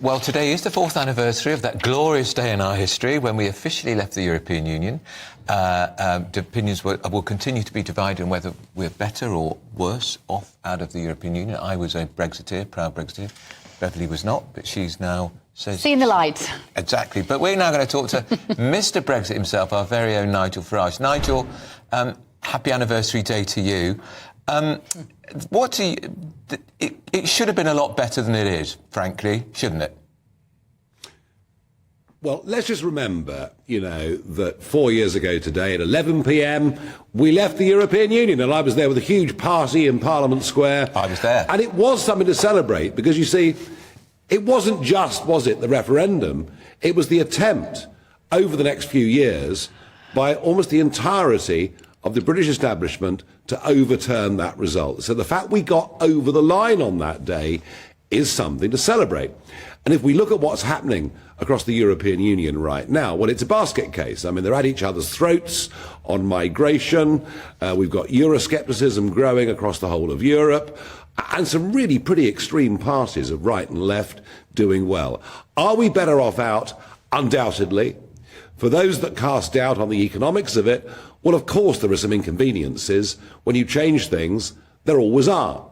Well, today is the 4th anniversary of that glorious day in our history when we officially left the European Union. The opinions will continue to be divided on whether we're better or worse off out of the European Union. I was a Brexiteer, proud Brexiteer. Beverly was not, but she's now... Seeing the light. Exactly. But we're now going to talk to Mr Brexit himself, our very own Nigel Farage. Nigel, happy anniversary day to you. It should have been a lot better than it is, frankly, shouldn't it? Well, let's just remember, that 4 years ago today at 11 p.m, we left the European Union, and I was there with a huge party in Parliament Square. I was there. And it was something to celebrate, because, you see, it wasn't just, was it, the referendum, it was the attempt over the next few years by almost the entirety of the British establishment to overturn that result. So the fact we got over the line on that day is something to celebrate. And if we look at what's happening across the European Union right now, well, it's a basket case. I mean, they're at each other's throats on migration. We've got Euroscepticism growing across the whole of Europe, and some really pretty extreme parties of right and left doing well. Are we better off out? Undoubtedly. For those that cast doubt on the economics of it, well, of course there are some inconveniences. When you change things, there always are.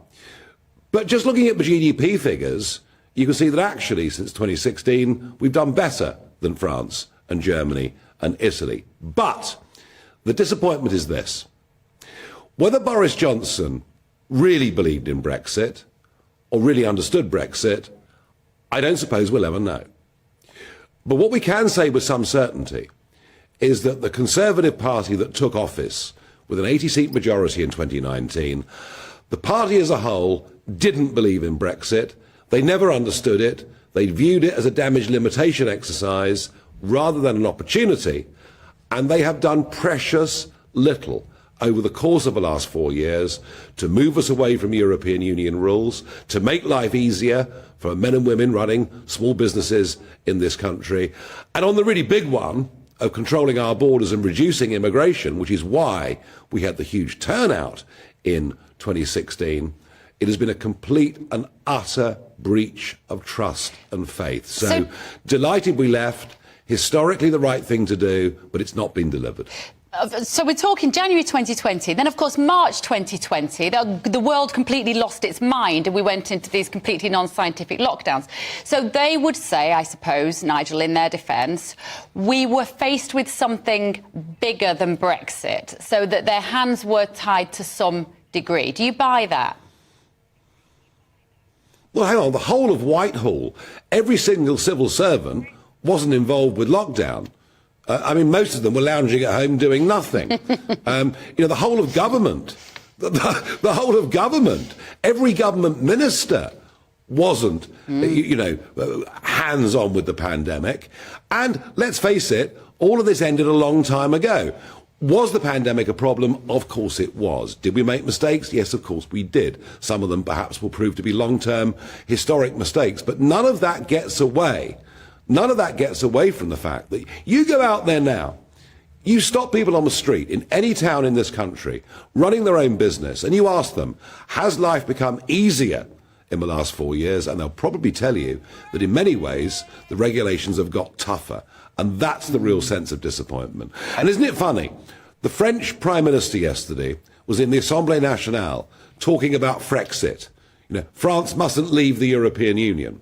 But just looking at the GDP figures, you can see that actually since 2016 we've done better than France and Germany and Italy. But the disappointment is this. Whether Boris Johnson really believed in Brexit or really understood Brexit, I don't suppose we'll ever know. But what we can say with some certainty is that the Conservative Party that took office with an 80-seat majority in 2019, the party as a whole didn't believe in Brexit. They never understood it. They viewed it as a damage limitation exercise rather than an opportunity. And they have done precious little over the course of the last 4 years to move us away from European Union rules, to make life easier for men and women running small businesses in this country. And on the really big one of controlling our borders and reducing immigration, which is why we had the huge turnout in 2016, it has been a complete and utter breach of trust and faith. So delighted we left, historically the right thing to do, but it's not been delivered. So we're talking January 2020, then of course March 2020, the world completely lost its mind and we went into these completely non-scientific lockdowns. So they would say, I suppose, Nigel, in their defence, we were faced with something bigger than Brexit, so that their hands were tied to some degree. Do you buy that? Well, hang on, the whole of Whitehall, every single civil servant wasn't involved with lockdown. I mean, most of them were lounging at home doing nothing. The whole of government, the whole of government, every government minister wasn't, hands-on with the pandemic. And let's face it, all of this ended a long time ago. Was the pandemic a problem? Of course it was. Did we make mistakes? Yes, of course we did. Some of them perhaps will prove to be long-term historic mistakes. But none of that gets away. None of that gets away from the fact that you go out there now, you stop people on the street in any town in this country running their own business and you ask them, has life become easier in the last 4 years? And they'll probably tell you that in many ways the regulations have got tougher. And that's the real sense of disappointment. And isn't it funny? The French Prime Minister yesterday was in the Assemblée Nationale talking about Frexit. France mustn't leave the European Union.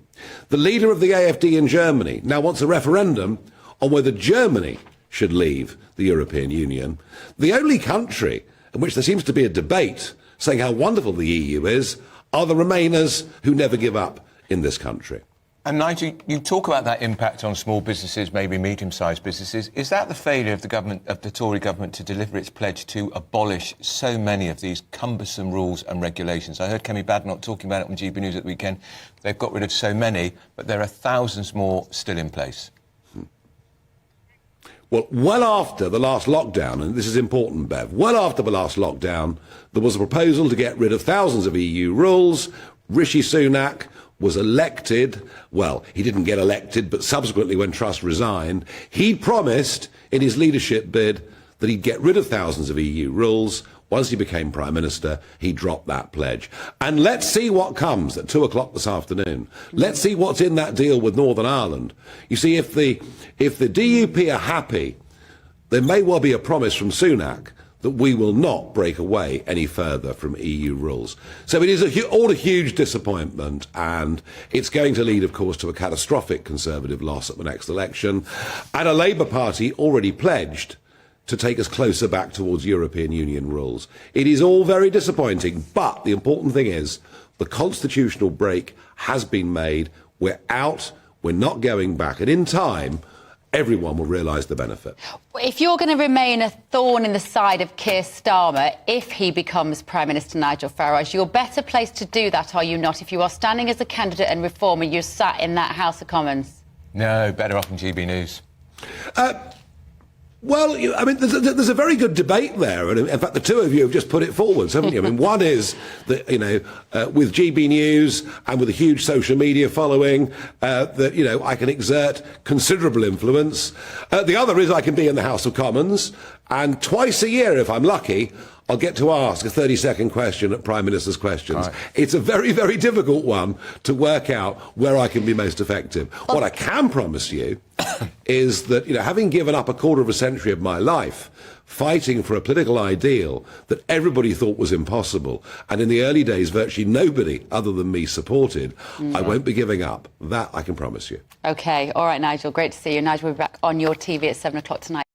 The leader of the AfD in Germany now wants a referendum on whether Germany should leave the European Union. The only country in which there seems to be a debate saying how wonderful the EU is are the Remainers who never give up in this country. And Nigel, you talk about that impact on small businesses, maybe medium-sized businesses. Is that the failure of the government, of the Tory government, to deliver its pledge to abolish so many of these cumbersome rules and regulations? I heard Kemi Badenoch talking about it on GB News at the weekend. They've got rid of so many, but there are thousands more still in place. Well after the last lockdown, and this is important, Bev, well after the last lockdown, there was a proposal to get rid of thousands of EU rules. Rishi Sunak was elected. Well, he didn't get elected, but subsequently when Truss resigned, he promised in his leadership bid that he'd get rid of thousands of EU rules. once he became Prime Minister, he dropped that pledge. And let's see what comes at 2 o'clock this afternoon. Let's see what's in that deal with Northern Ireland. You see, if the DUP are happy, there may well be a promise from Sunak that we will not break away any further from EU rules. So it is all a huge disappointment, and it's going to lead, of course, to a catastrophic Conservative loss at the next election, and a Labour Party already pledged to take us closer back towards European Union rules. It is all very disappointing, but the important thing is the constitutional break has been made. We're out, we're not going back, and in time, everyone will realise the benefit. If you're going to remain a thorn in the side of Keir Starmer if he becomes Prime Minister Nigel Farage, you're better placed to do that, are you not? If you are standing as a candidate and reformer, you're sat in that House of Commons. No, better off in GB News. Well, I mean, there's a very good debate there, and in fact, the two of you have just put it forwards, haven't you? I mean, one is that, with GB News and with a huge social media following, that, I can exert considerable influence. The other is I can be in the House of Commons, and twice a year, if I'm lucky, I'll get to ask a 30-second question at Prime Minister's Questions. Right. It's a very, very difficult one to work out where I can be most effective. What I can promise you is that, having given up a quarter of a century of my life fighting for a political ideal that everybody thought was impossible, and in the early days virtually nobody other than me supported, I won't be giving up. That I can promise you. OK. All right, Nigel. Great to see you. Nigel will be back on your TV at 7 o'clock tonight.